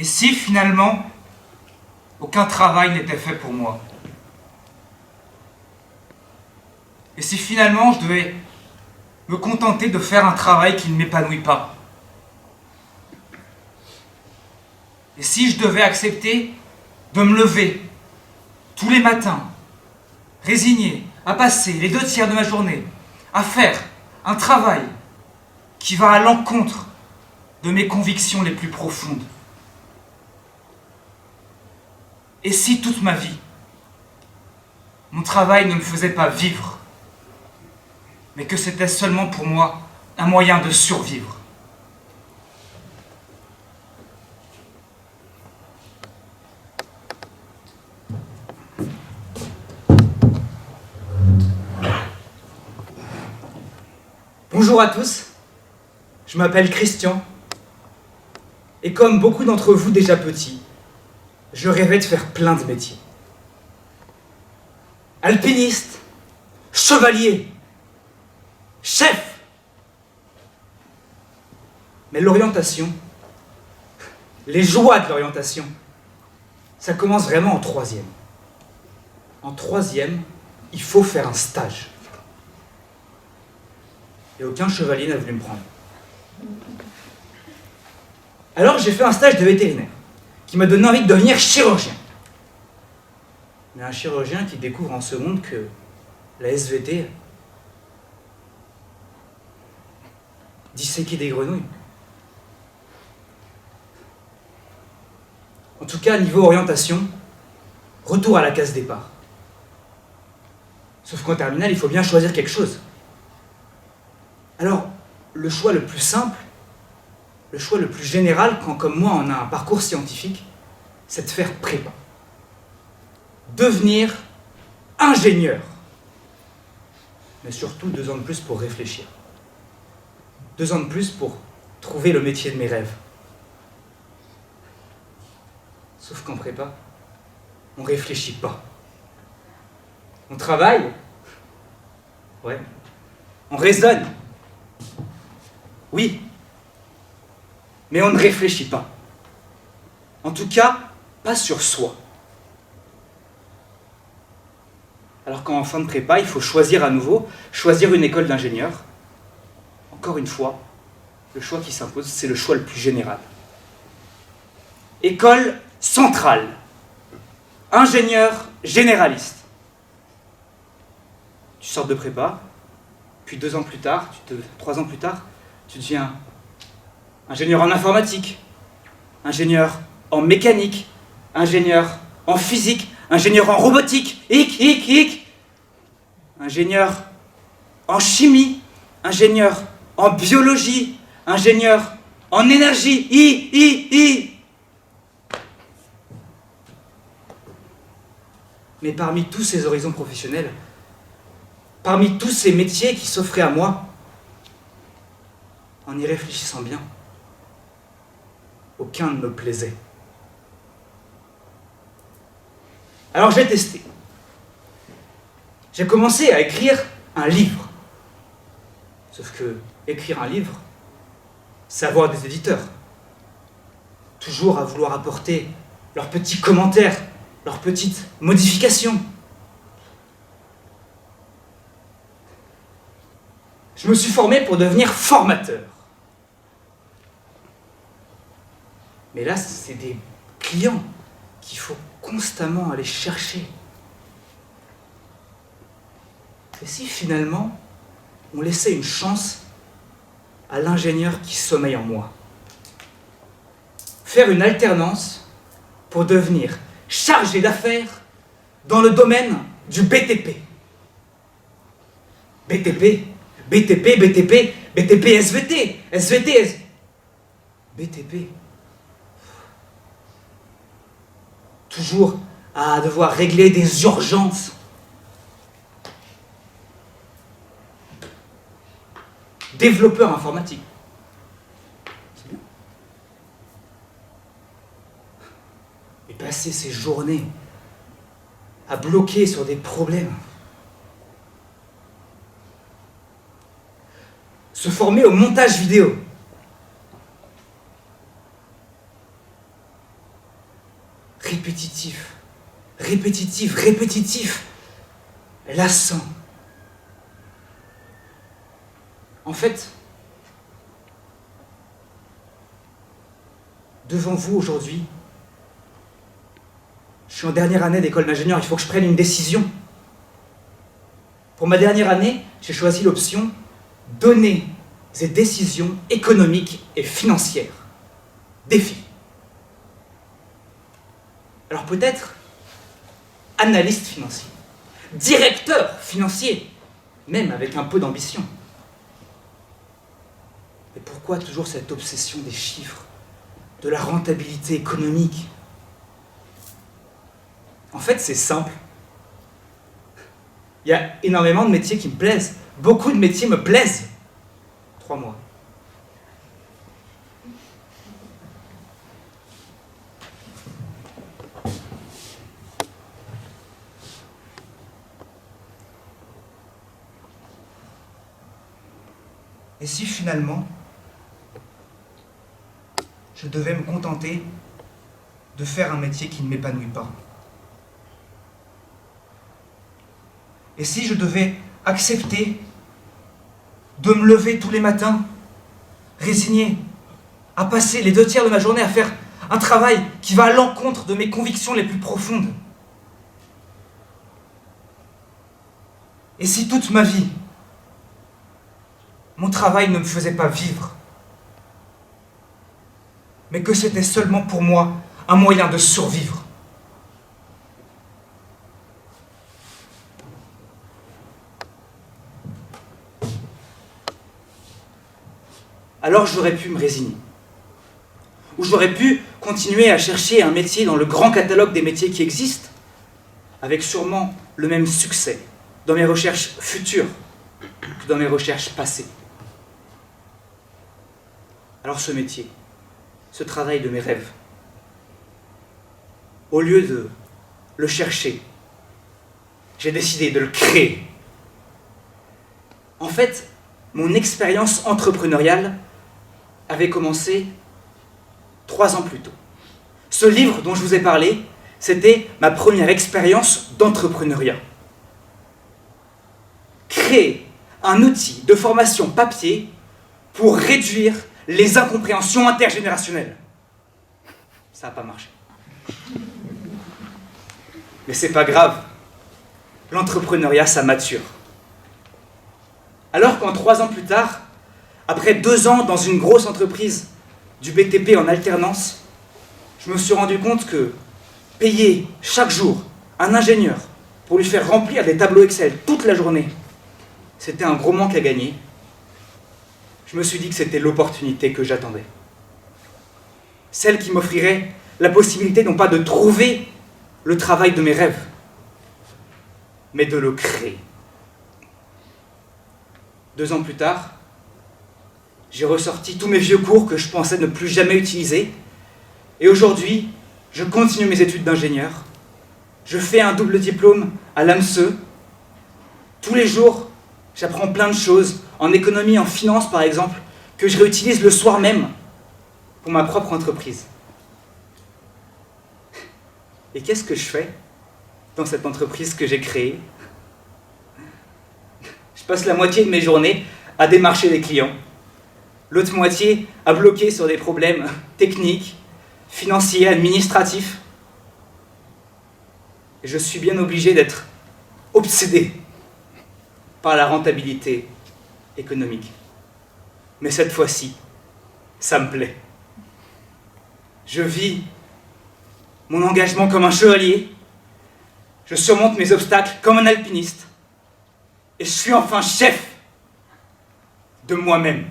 Et si finalement, aucun travail n'était fait pour moi? Et si finalement je devais me contenter de faire un travail qui ne m'épanouit pas? Et si je devais accepter de me lever tous les matins, résigné, à passer les 2 tiers de ma journée à faire un travail qui va à l'encontre de mes convictions les plus profondes? Et si toute ma vie, mon travail ne me faisait pas vivre, mais que c'était seulement pour moi un moyen de survivre? Bonjour à tous, je m'appelle Christian, et comme beaucoup d'entre vous déjà petits, je rêvais de faire plein de métiers. Alpiniste, chevalier, chef. Mais l'orientation, les joies de l'orientation, ça commence vraiment en 3e. En 3e, il faut faire un stage. Et aucun chevalier n'a voulu me prendre. Alors j'ai fait un stage de vétérinaire, qui m'a donné envie de devenir chirurgien. Mais un chirurgien qui découvre en ce monde que la SVT, disséquer des grenouilles. En tout cas, niveau orientation, retour à la case départ. Sauf qu'en terminale, il faut bien choisir quelque chose. Alors, le choix le plus simple, le choix le plus général, quand comme moi on a un parcours scientifique, c'est de faire prépa. Devenir ingénieur. Mais surtout 2 ans de plus pour réfléchir. 2 ans de plus pour trouver le métier de mes rêves. Sauf qu'en prépa, on réfléchit pas. On travaille. Ouais. On raisonne. Oui. Mais on ne réfléchit pas. En tout cas, pas sur soi. Alors qu'en fin de prépa, il faut choisir à nouveau, choisir une école d'ingénieur. Encore une fois, le choix qui s'impose, c'est le choix le plus général. École centrale. Ingénieur généraliste. Tu sors de prépa, puis 2 ans plus tard, 3 ans plus tard, tu deviens ingénieur en informatique, ingénieur en mécanique, ingénieur en physique, ingénieur en robotique, ingénieur en chimie, ingénieur en biologie, ingénieur en énergie, Mais parmi tous ces horizons professionnels, parmi tous ces métiers qui s'offraient à moi, en y réfléchissant bien, aucun ne me plaisait. Alors j'ai testé. J'ai commencé à écrire un livre. Sauf que écrire un livre, c'est avoir des éditeurs. Toujours à vouloir apporter leurs petits commentaires, leurs petites modifications. Je me suis formé pour devenir formateur. Mais là, c'est des clients qu'il faut constamment aller chercher. Et si finalement, on laissait une chance à l'ingénieur qui sommeille en moi? Faire une alternance pour devenir chargé d'affaires dans le domaine du BTP. BTP, SVT, BTP. Toujours à devoir régler des urgences. Développeur informatique. C'est bien. Et passer ses journées à bloquer sur des problèmes. Se former au montage vidéo. répétitif, lassant. En fait, devant vous aujourd'hui, je suis en dernière année d'école d'ingénieur, il faut que je prenne une décision. Pour ma dernière année, j'ai choisi l'option données et décisions économiques et financières. Défi. Alors peut-être analyste financier, directeur financier, même avec un peu d'ambition. Mais pourquoi toujours cette obsession des chiffres, de la rentabilité économique? En fait, c'est simple. Il y a énormément de métiers qui me plaisent. Beaucoup de métiers me plaisent. 3 mois. Et si finalement, je devais me contenter de faire un métier qui ne m'épanouit pas? Et si je devais accepter de me lever tous les matins, résigné, à passer les 2/3 de ma journée à faire un travail qui va à l'encontre de mes convictions les plus profondes? Et si toute ma vie, mon travail ne me faisait pas vivre, mais que c'était seulement pour moi un moyen de survivre? Alors j'aurais pu me résigner. Ou j'aurais pu continuer à chercher un métier dans le grand catalogue des métiers qui existent, avec sûrement le même succès dans mes recherches futures que dans mes recherches passées. Alors ce métier, ce travail de mes rêves, au lieu de le chercher, j'ai décidé de le créer. En fait, mon expérience entrepreneuriale avait commencé 3 ans plus tôt. Ce livre dont je vous ai parlé, c'était ma première expérience d'entrepreneuriat. Créer un outil de formation papier pour réduire les incompréhensions intergénérationnelles. Ça n'a pas marché. Mais c'est pas grave. L'entrepreneuriat, ça mature. Alors qu'en 3 ans plus tard, après 2 ans dans une grosse entreprise du BTP en alternance, je me suis rendu compte que payer chaque jour un ingénieur pour lui faire remplir des tableaux Excel toute la journée, c'était un gros manque à gagner. Je me suis dit que c'était l'opportunité que j'attendais. Celle qui m'offrirait la possibilité non pas de trouver le travail de mes rêves, mais de le créer. 2 ans plus tard, j'ai ressorti tous mes vieux cours que je pensais ne plus jamais utiliser. Et aujourd'hui, je continue mes études d'ingénieur. Je fais un double diplôme à l'AMSE. Tous les jours, j'apprends plein de choses, en économie, en finance par exemple, que je réutilise le soir même pour ma propre entreprise. Et qu'est-ce que je fais dans cette entreprise que j'ai créée? Je passe la moitié de mes journées à démarcher les clients. L'autre moitié à bloquer sur des problèmes techniques, financiers, administratifs. Et je suis bien obligé d'être obsédé par la rentabilité économique. Mais cette fois-ci, ça me plaît. Je vis mon engagement comme un chevalier, je surmonte mes obstacles comme un alpiniste, et je suis enfin chef de moi-même.